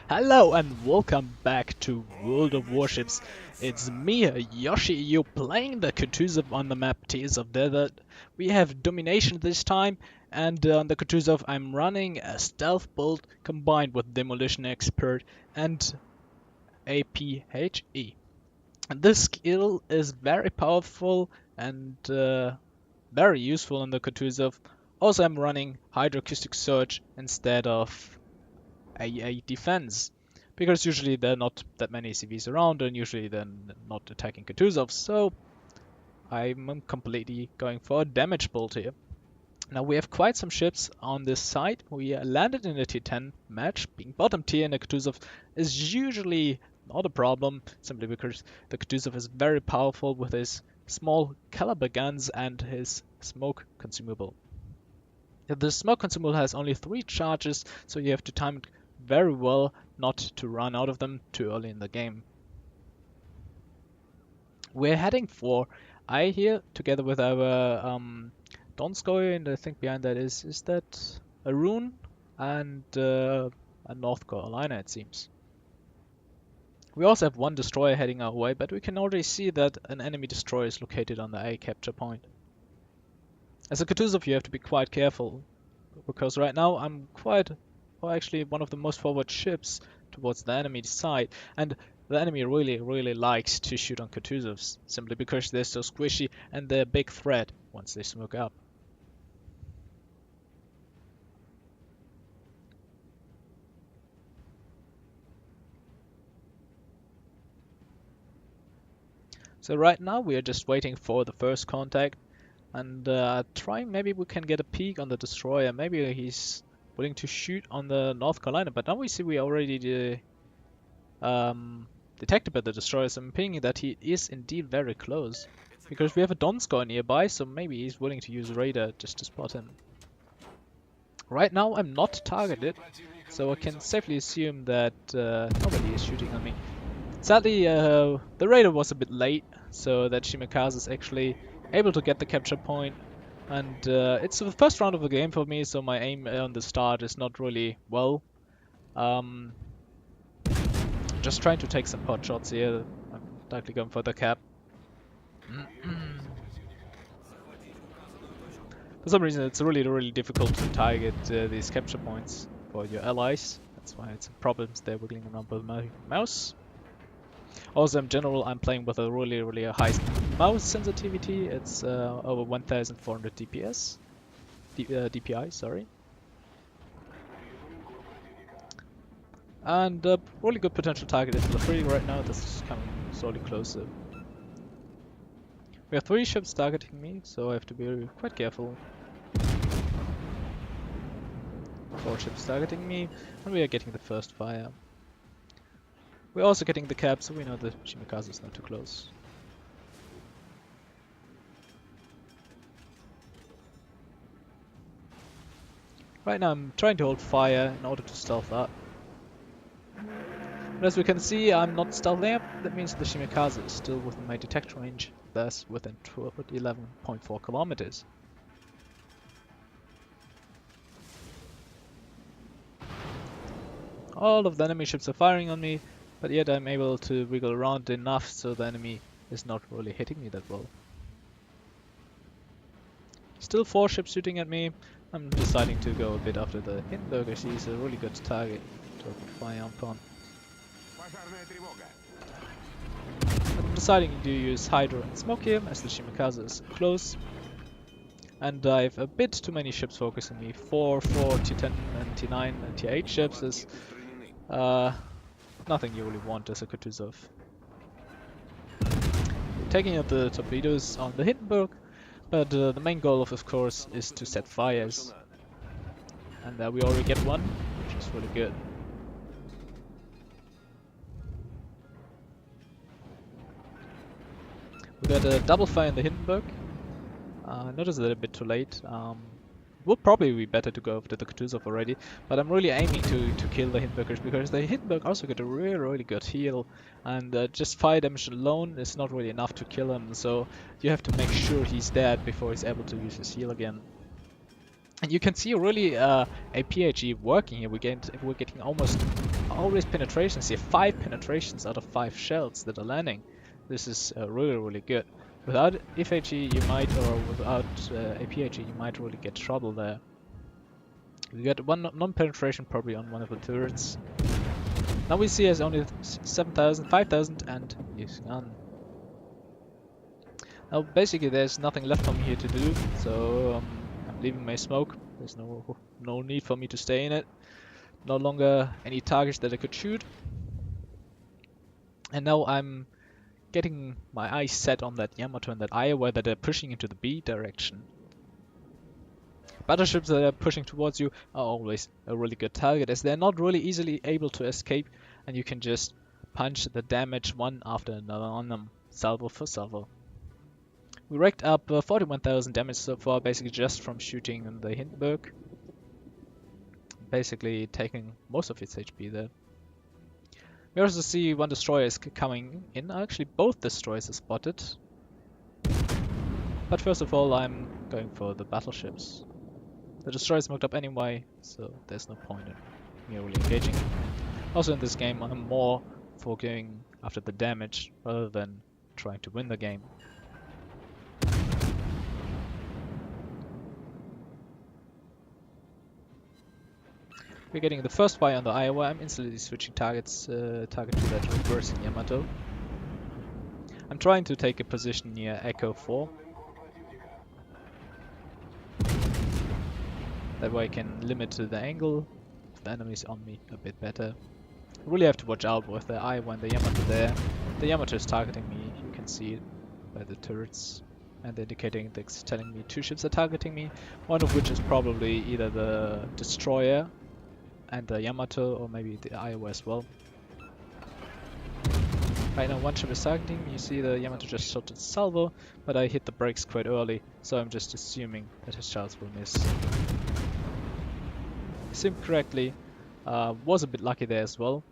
Hello and welcome back to World of Warships. It's me, Yoshi, you playing the Kutuzov on the map Tears of Desert. We have domination this time, and on the Kutuzov I'm running a stealth build combined with demolition expert and APHE. And this skill is very powerful and very useful on the Kutuzov. Also I'm running hydroacoustic surge instead of a defense, because usually there are not that many CVs around and usually they're not attacking Kutuzov, so I'm completely going for a damage build here. Now we have quite some ships on this side. We landed in a T10 match. Being bottom tier in a Kutuzov is usually not a problem, simply because the Kutuzov is very powerful with his small caliber guns and his smoke consumable. The smoke consumable has only 3 charges, so you have to time it very well not to run out of them too early in the game. We're heading for I here together with our Donskoy, and I think behind that is that a rune and a North Carolina, it seems. We also have one destroyer heading our way, but we can already see that an enemy destroyer is located on the A capture point. As a Kutuzov you have to be quite careful, because right now I'm actually one of the most forward ships towards the enemy side, and the enemy really likes to shoot on Kutuzovs, simply because they're so squishy and they're a big threat once they smoke up. So right now we are just waiting for the first contact and trying, maybe we can get a peek on the destroyer. Maybe he's willing to shoot on the North Carolina, but now we see we already detected by the destroyer, so I'm thinking that he is indeed very close, because we have a Donskoy nearby, so maybe he's willing to use radar just to spot him. Right now I'm not targeted, so I can safely assume that nobody is shooting on me. Sadly, the radar was a bit late, so that Shimikaze is actually able to get the capture point, and it's the first round of the game for me, so my aim on the start is not really well. Just trying to take some pot shots here. I'm likely going for the cap. For some reason it's really difficult to target these capture points for your allies. That's why it's problems there wiggling around with my mouse. Also, in general, I'm playing with a really high mouse sensitivity. It's over 1400 DPS, DPI, sorry. And really good potential target is the 3 right now. This is coming slowly closer. We have 3 ships targeting me, so I have to be quite careful. 4 ships targeting me, and we are getting the first fire. We're also getting the cap, so we know the Shimikaze is not too close. Right now I'm trying to hold fire in order to stealth up. But as we can see, I'm not stealthing up. That means the Shimikaze is still within my detection range, thus within 11.4 kilometers. All of the enemy ships are firing on me, but yet I'm able to wiggle around enough so the enemy is not really hitting me that well. Still 4 ships shooting at me. I'm deciding to go a bit after the Hindenburg. I see he's a really good target to open fire upon. I'm deciding to use Hydro and Smoke here, as the Shimikaze is close. And I have a bit too many ships focusing me. 4 T10 and T9 and T8 ships is nothing you really want as a Kutuzov. Taking out the torpedoes on the Hindenburg, but the main goal of course is to set fires. And we already get one, which is really good. We got a double fire in the Hindenburg. Notice that a bit too late. Would probably be better to go after the Kutuzov already, but I'm really aiming to kill the Hindenburgers, because the Hindenburg also got a really good heal, and just fire damage alone is not really enough to kill him, so you have to make sure he's dead before he's able to use his heal again. And you can see really a PHE working here. We're getting almost always penetrations here. 5 penetrations out of 5 shells that are landing. This is really good. Without FHE you might, or without a PHE you might really get trouble there. We got one non-penetration probably on one of the turrets. Now we see as only 7,000, 5,000 and he's gone. Now basically there's nothing left for me here to do, so I'm leaving my smoke. There's no need for me to stay in it. No longer any targets that I could shoot. And now I'm getting my eyes set on that Yamato and that Iowa that are pushing into the B direction. Battleships that are pushing towards you are always a really good target, as they're not really easily able to escape, and you can just punch the damage one after another on them, salvo for salvo. We racked up 41,000 damage so far, basically just from shooting in the Hindenburg. Basically taking most of its HP there. We also see one destroyer is coming in. Actually, both destroyers are spotted. But first of all, I'm going for the battleships. The destroyer is smoked up anyway, so there's no point in me really engaging. Also in this game, I'm more for going after the damage rather than trying to win the game. We're getting the first fire on the Iowa. I'm instantly switching target to that reversing Yamato. I'm trying to take a position near Echo 4. That way I can limit the angle of the enemies on me a bit better. I really have to watch out with the Iowa and the Yamato there. The Yamato is targeting me, you can see it by the turrets. And indicating that's telling me 2 ships are targeting me. One of which is probably either the destroyer and the Yamato, or maybe the Iowa as well. Right now one ship is targeting me. You see the Yamato just shot its salvo, but I hit the brakes quite early, so I'm just assuming that his shots will miss. Assumed correctly, was a bit lucky there as well.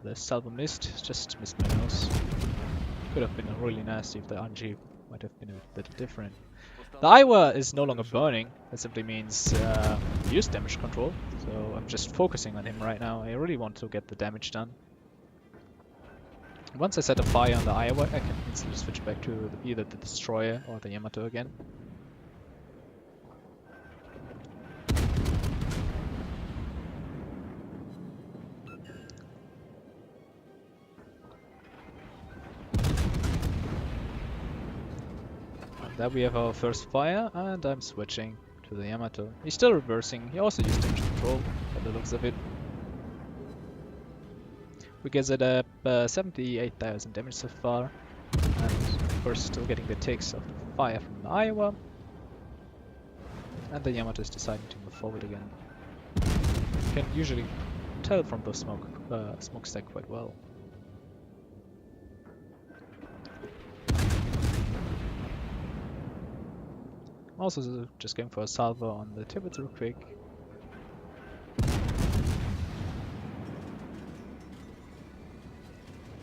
The salvo missed, just missed my nose. Could have been really nasty if the RNG might have been a bit different. The Iowa is no longer burning. That simply means use damage control. So I'm just focusing on him right now. I really want to get the damage done. Once I set a fire on the Iowa, I can instantly switch back to either the destroyer or the Yamato again. There we have our first fire, and I'm switching to the Yamato. He's still reversing. He also used damage control, by the looks of it. We get it up 78,000 damage so far, and of course still getting the ticks of the fire from the Iowa. And the Yamato is deciding to move forward again. You can usually tell from the smokestack quite well. I'm also just going for a salvo on the turrets real quick.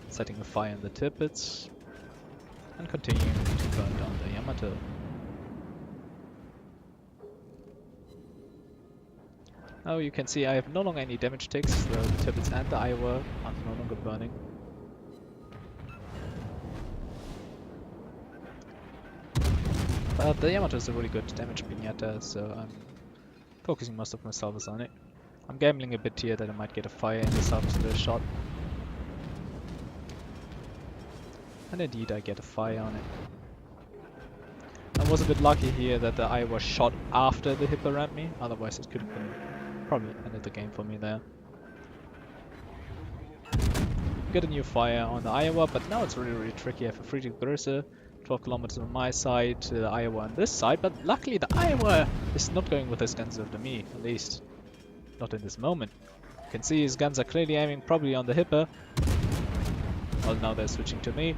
Setting a fire on the turrets and continuing to burn down the Yamato. Now you can see I have no longer any damage ticks. The turrets and the Iowa are no longer burning. But the Yamato is a really good damage pinata, so I'm focusing most of my salvos on it. I'm gambling a bit here that I might get a fire in the salvos to a shot. And indeed I get a fire on it. I was a bit lucky here that the Iowa shot after the Hippo rammed me, otherwise it could have been probably ended the game for me there. Get a new fire on the Iowa, but now it's really tricky. I have a Friedrich Größe, 12 kilometers on my side, the Iowa on this side, but luckily the Iowa is not going with his guns after me, at least not in this moment. You can see his guns are clearly aiming probably on the Hippo. Well, now they're switching to me,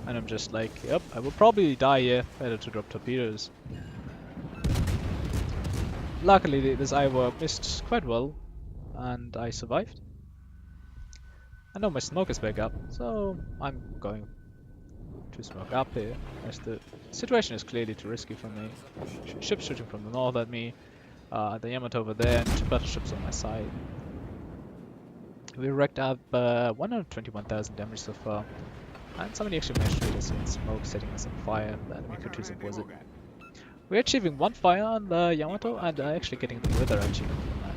and I'm just like, yep, I will probably die here, better to drop torpedoes. Luckily this Iowa missed quite well, and I survived. I know my smoke is back up, so I'm going to smoke up here, as the situation is clearly too risky for me. Ships shooting from the north at me. the Yamato over there and 2 battleships on my side. We racked up 121,000 damage so far. And somebody actually managed to get us in smoke, setting us on fire. The enemy Kutuzov was it. We're achieving 1 fire on the Yamato and actually getting the weather achievement from that.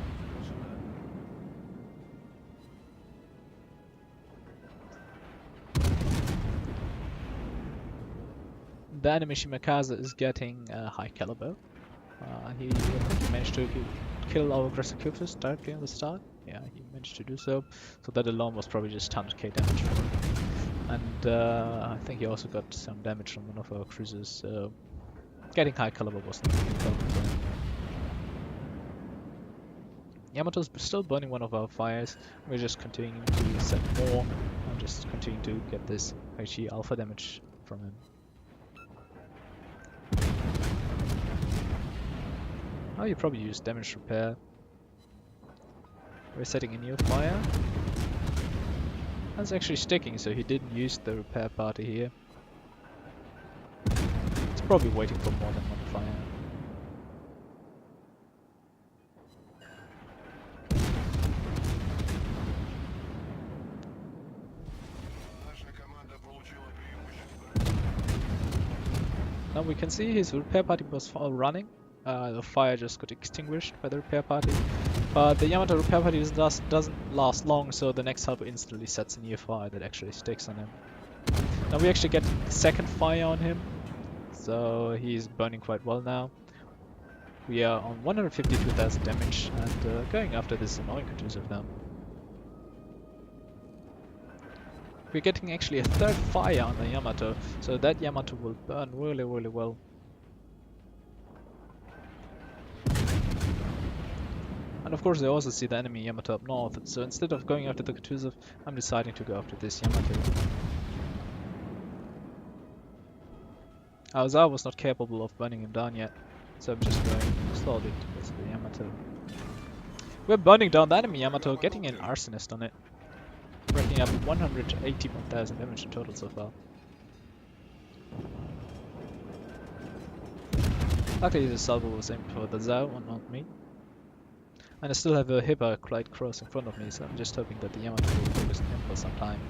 The enemy Shimakaze is getting a high caliber. He managed to kill our aggressive Kufus directly on the start. Yeah, he managed to do so. So that alone was probably just 100k damage for him. And I think he also got some damage from one of our cruisers, so getting high caliber was not really a problem for him. Yamato's still burning one of our fires. We're just continuing to set more and just continuing to get this HE alpha damage from him. Oh, you probably use damage repair. We're setting a new fire. That's actually sticking, so he didn't use the repair party here. It's probably waiting for more than 1 fire. Now we can see his repair party was running. The fire just got extinguished by the repair party. But the Yamato repair party doesn't last long, so the next helper instantly sets a new fire that actually sticks on him. Now we actually get the 2nd fire on him, so he's burning quite well now. We are on 152,000 damage and going after this annoying Kutuzov now. We're getting actually a 3rd fire on the Yamato, so that Yamato will burn really well. And of course I also see the enemy Yamato up north, so instead of going after the Kutuzov, I'm deciding to go after this Yamato. Aozawa was not capable of burning him down yet, so I'm just going slowly towards the Yamato. We're burning down the enemy Yamato, getting an arsonist on it. Racking up 181,000 damage in total so far. Luckily the salvo was aimed for the Zhao and not me. And I still have a Hipper quite close in front of me, so I'm just hoping that the Yamato will focus on him for some time.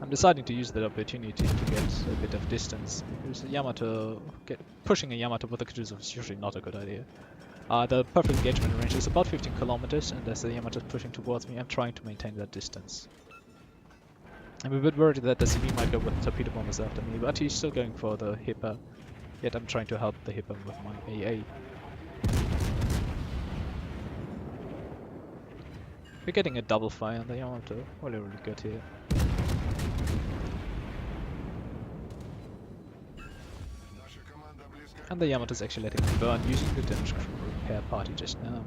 I'm deciding to use that opportunity to get a bit of distance, because pushing a Yamato with a Kutuzov is usually not a good idea. The perfect engagement range is about 15 kilometers, and as the Yamato is pushing towards me, I'm trying to maintain that distance. I'm a bit worried that the CV might go with torpedo bombers after me, but he's still going for the Hipper. Yet I'm trying to help the Hipper with my AA. We're getting a double fire on the Yamato. Really good here. And the Yamato is actually letting me burn using the damage repair party just now.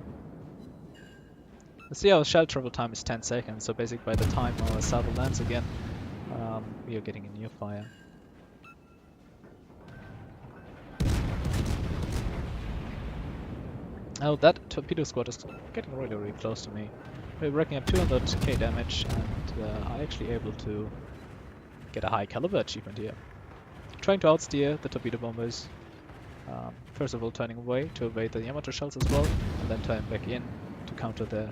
Let's see, our shell travel time is 10 seconds, so basically by the time our salvo lands again, we are getting a new fire. Now that torpedo squad is getting really close to me. We're racking up 200k damage and I'm actually able to get a high caliber achievement here. Trying to outsteer the torpedo bombers. First of all turning away to evade the Yamato shells as well, and then turning back in to counter the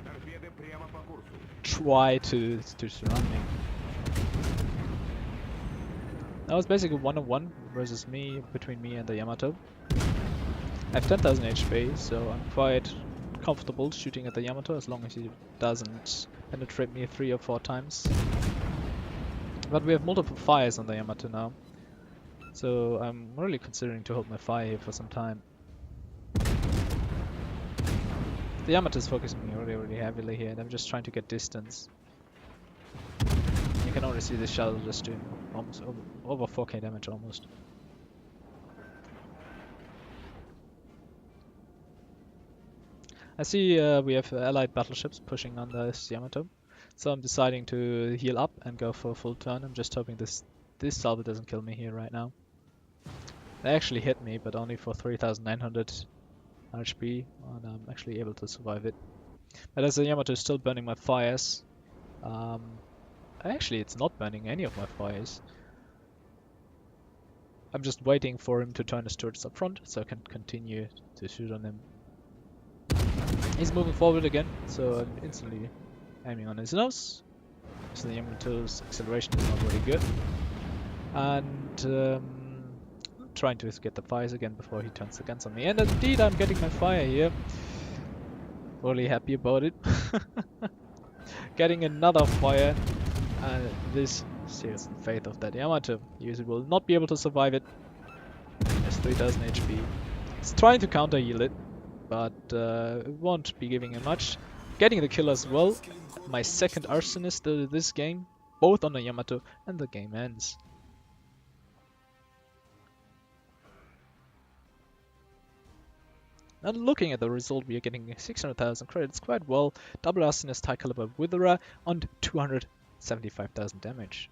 try to surround me. Now it's basically 1-on-1 versus me, between me and the Yamato. I have 10,000 HP, so I'm quite comfortable shooting at the Yamato as long as he doesn't penetrate me 3 or 4 times. But we have multiple fires on the Yamato now, so I'm really considering to hold my fire here for some time. The Yamato is focusing me really heavily here, and I'm just trying to get distance. You can already see the shell just doing almost over 4k damage almost. I see we have allied battleships pushing on this Yamato, so I'm deciding to heal up and go for a full turn. I'm just hoping this salvo doesn't kill me here right now. They actually hit me, but only for 3,900 HP, and I'm actually able to survive it. But as the Yamato is still burning my fires, actually it's not burning any of my fires. I'm just waiting for him to turn his turrets up front so I can continue to shoot on him. He's moving forward again, so I'm instantly aiming on his nose. So the Yamato's acceleration is not really good. And I'm trying to get the fires again before he turns the guns on me. And indeed, I'm getting my fire here. Really happy about it. Getting another fire. And this seals the fate of that Yamato. He will not be able to survive it. Has 3000 HP. He's trying to counter heal it, but it won't be giving him much. Getting the kill as well. My second arsonist of this game, both on the Yamato, and the game ends. And looking at the result, we are getting 600,000 credits quite well, double arsonist, high caliber witherer, and 275,000 damage.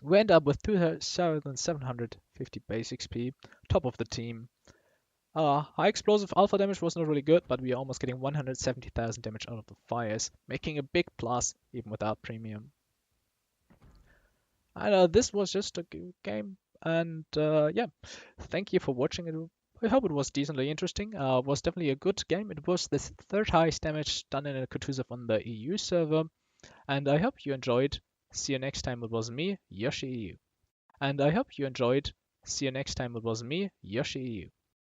We end up with 2,750 base XP, top of the team. High explosive alpha damage was not really good, but we are almost getting 170,000 damage out of the fires, making a big plus even without premium. And this was just a game, and yeah, thank you for watching it. I hope it was decently interesting. It was definitely a good game. It was the third highest damage done in a Kutuzov on the EU server, and I hope you enjoyed. See you next time. It was me, Yoshi EU. And I hope you enjoyed. See you next time. It was me, Yoshi EU.